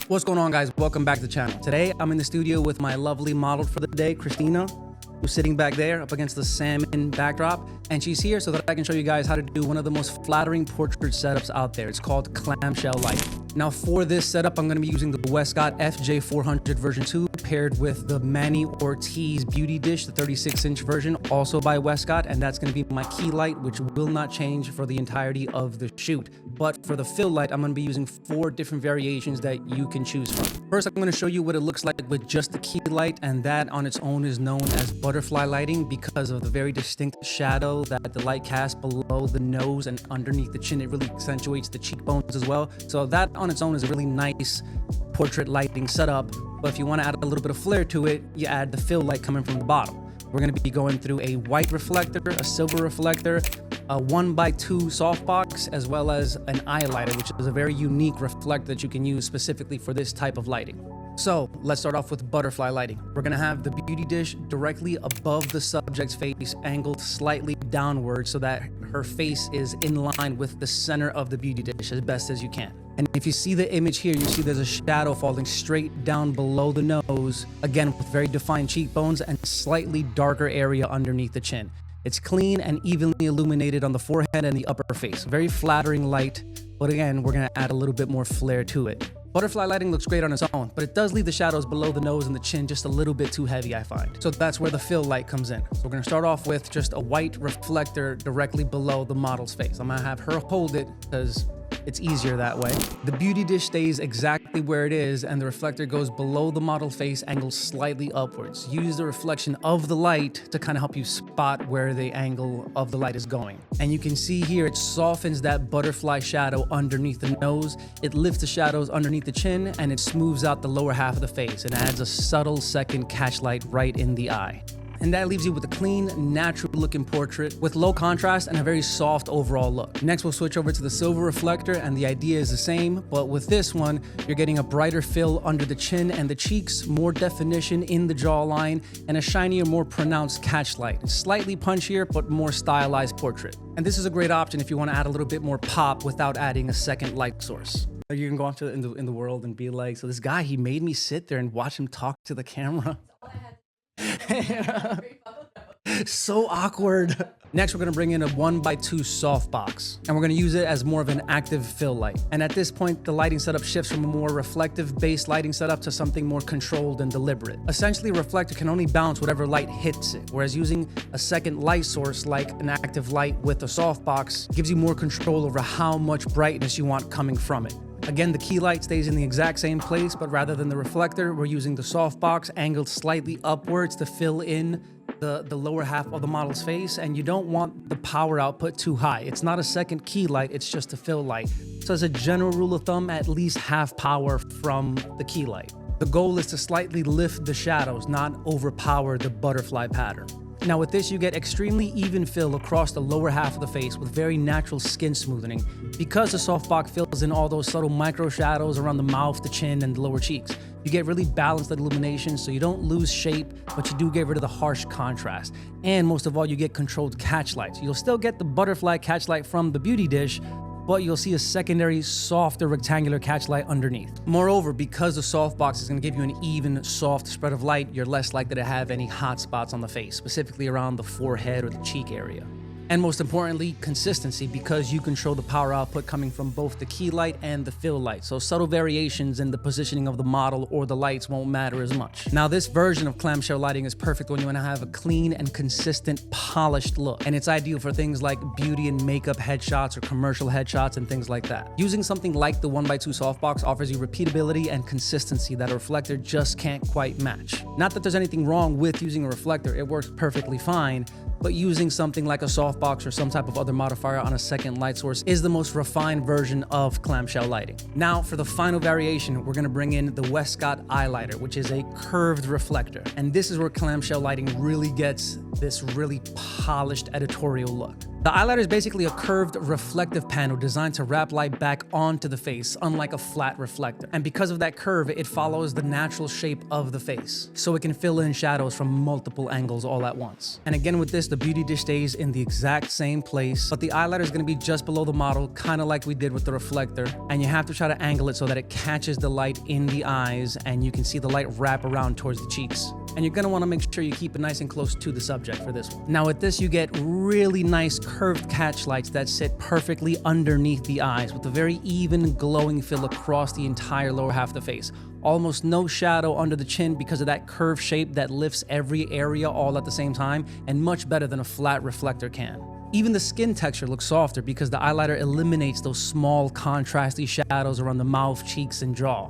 What's going on, guys? Welcome back to the channel. Today I'm in the studio with my lovely model for the day, Christina, who's sitting back there up against the salmon backdrop, and she's here so that I can show you guys how to do one of the most flattering portrait setups out there. It's called Clamshell lighting. Now for this setup, I'm going to be using the Westcott FJ400 version 2 paired with the Manny Ortiz beauty dish, the 36-inch version, also by Westcott, and that's going to be my key light, which will not change for the entirety of the shoot. But for the fill light, I'm going to be using 4 different variations that you can choose from. First, I'm going to show you what it looks like with just the key light, and that on its own is known as butterfly lighting because of the very distinct shadow that the light casts below the nose and underneath the chin. It really accentuates the cheekbones as well. So that on its own is a really nice portrait lighting setup. But if you want to add a little bit of flair to it, you add the fill light coming from the bottom. We're going to be going through a white reflector, a silver reflector, a 1x2 softbox, as well as an eyelighter, which is a very unique reflector that you can use specifically for this type of lighting. So let's start off with butterfly lighting. We're going to have the beauty dish directly above the subject's face, angled slightly downward so that her face is in line with the center of the beauty dish as best as you can. And if you see the image here, you see there's a shadow falling straight down below the nose, again with very defined cheekbones and slightly darker area underneath the chin. It's clean and evenly illuminated on the forehead and the upper face. Very flattering light, but again, we're going to add a little bit more flair to it. Butterfly lighting looks great on its own, but it does leave the shadows below the nose and the chin just a little bit too heavy, I find. So that's where the fill light comes in. So we're going to start off with just a white reflector directly below the model's face. I'm going to have her hold it because it's easier that way. The beauty dish stays exactly where it is, and the reflector goes below the model face, angled slightly upwards. Use the reflection of the light to kind of help you spot where the angle of the light is going. And you can see here, it softens that butterfly shadow underneath the nose. It lifts the shadows underneath the chin, and it smooths out the lower half of the face and adds a subtle second catchlight right in the eye. And that leaves you with a clean, natural looking portrait with low contrast and a very soft overall look. Next, we'll switch over to the silver reflector, and the idea is the same, but with this one, you're getting a brighter fill under the chin and the cheeks, more definition in the jawline, and a shinier, more pronounced catchlight. Slightly punchier, but more stylized portrait. And this is a great option if you want to add a little bit more pop without adding a second light source. You can go out in the world and be like, so this guy, he made me sit there and watch him talk to the camera. So awkward. Next, we're going to bring in a 1x2 softbox, and we're going to use it as more of an active fill light. And at this point, the lighting setup shifts from a more reflective based lighting setup to something more controlled and deliberate. Essentially, a reflector can only bounce whatever light hits it, whereas using a second light source like an active light with a softbox gives you more control over how much brightness you want coming from it. Again, the key light stays in the exact same place, but rather than the reflector, we're using the softbox angled slightly upwards to fill in the lower half of the model's face, and you don't want the power output too high. It's not a second key light, it's just a fill light. So as a general rule of thumb, at least half power from the key light. The goal is to slightly lift the shadows, not overpower the butterfly pattern. Now with this, you get extremely even fill across the lower half of the face with very natural skin smoothing because the softbox fills in all those subtle micro shadows around the mouth, the chin, and the lower cheeks. You get really balanced illumination, so you don't lose shape, but you do get rid of the harsh contrast. And most of all, you get controlled catchlights. You'll still get the butterfly catchlight from the beauty dish, but you'll see a secondary, softer rectangular catchlight underneath. Moreover, because the softbox is going to give you an even, soft spread of light, you're less likely to have any hot spots on the face, specifically around the forehead or the cheek area. And most importantly, consistency, because you control the power output coming from both the key light and the fill light. So subtle variations in the positioning of the model or the lights won't matter as much. Now, this version of clamshell lighting is perfect when you want to have a clean and consistent, polished look. And it's ideal for things like beauty and makeup headshots or commercial headshots and things like that. Using something like the 1x2 softbox offers you repeatability and consistency that a reflector just can't quite match. Not that there's anything wrong with using a reflector, it works perfectly fine. But using something like a softbox or some type of other modifier on a second light source is the most refined version of clamshell lighting. Now, for the final variation, we're going to bring in the Westcott Eyelighter, which is a curved reflector. And this is where clamshell lighting really gets this really polished editorial look. The eyelighter is basically a curved reflective panel designed to wrap light back onto the face, unlike a flat reflector. And because of that curve, it follows the natural shape of the face, so it can fill in shadows from multiple angles all at once. And again with this, the beauty dish stays in the exact same place, but the eyelighter is going to be just below the model, kind of like we did with the reflector. And you have to try to angle it so that it catches the light in the eyes and you can see the light wrap around towards the cheeks. And you're going to want to make sure you keep it nice and close to the subject for this one. Now with this, you get really nice curved catchlights that sit perfectly underneath the eyes with a very even glowing fill across the entire lower half of the face. Almost no shadow under the chin because of that curved shape that lifts every area all at the same time, and much better than a flat reflector can. Even the skin texture looks softer because the eyeliner eliminates those small contrasty shadows around the mouth, cheeks, and jaw.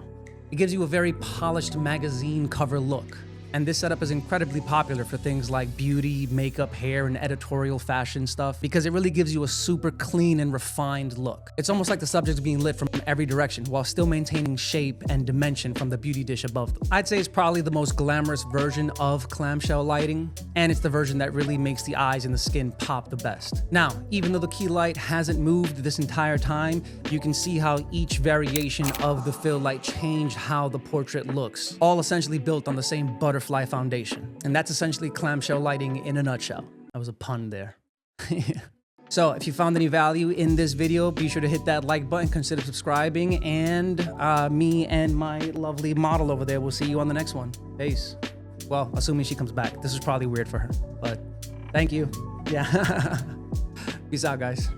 It gives you a very polished magazine cover look. And this setup is incredibly popular for things like beauty, makeup, hair, and editorial fashion stuff because it really gives you a super clean and refined look. It's almost like the subject is being lit from every direction while still maintaining shape and dimension from the beauty dish above them. I'd say it's probably the most glamorous version of clamshell lighting, and it's the version that really makes the eyes and the skin pop the best. Now, even though the key light hasn't moved this entire time, you can see how each variation of the fill light changed how the portrait looks, all essentially built on the same butterfly foundation. And that's essentially clamshell lighting in a nutshell. That was a pun there. So if you found any value in this video, be sure to hit that like button, consider subscribing, and me and my lovely model over there will see you on the next one. Peace. Well, assuming she comes back. This is probably weird for her, but thank you. Yeah. Peace out, guys.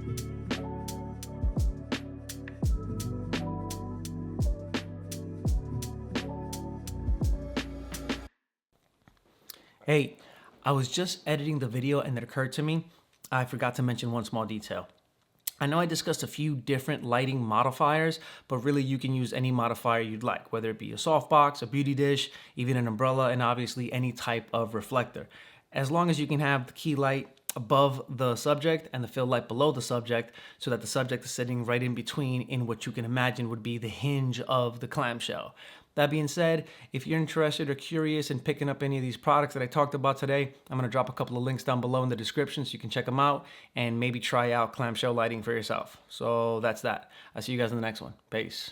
Hey, I was just editing the video and it occurred to me, I forgot to mention one small detail. I know I discussed a few different lighting modifiers, but really you can use any modifier you'd like, whether it be a softbox, a beauty dish, even an umbrella, and obviously any type of reflector. As long as you can have the key light above the subject and the fill light below the subject so that the subject is sitting right in between in what you can imagine would be the hinge of the clamshell. That being said, if you're interested or curious in picking up any of these products that I talked about today, I'm going to drop a couple of links down below in the description so you can check them out and maybe try out clamshell lighting for yourself. So that's that. I'll see you guys in the next one. Peace.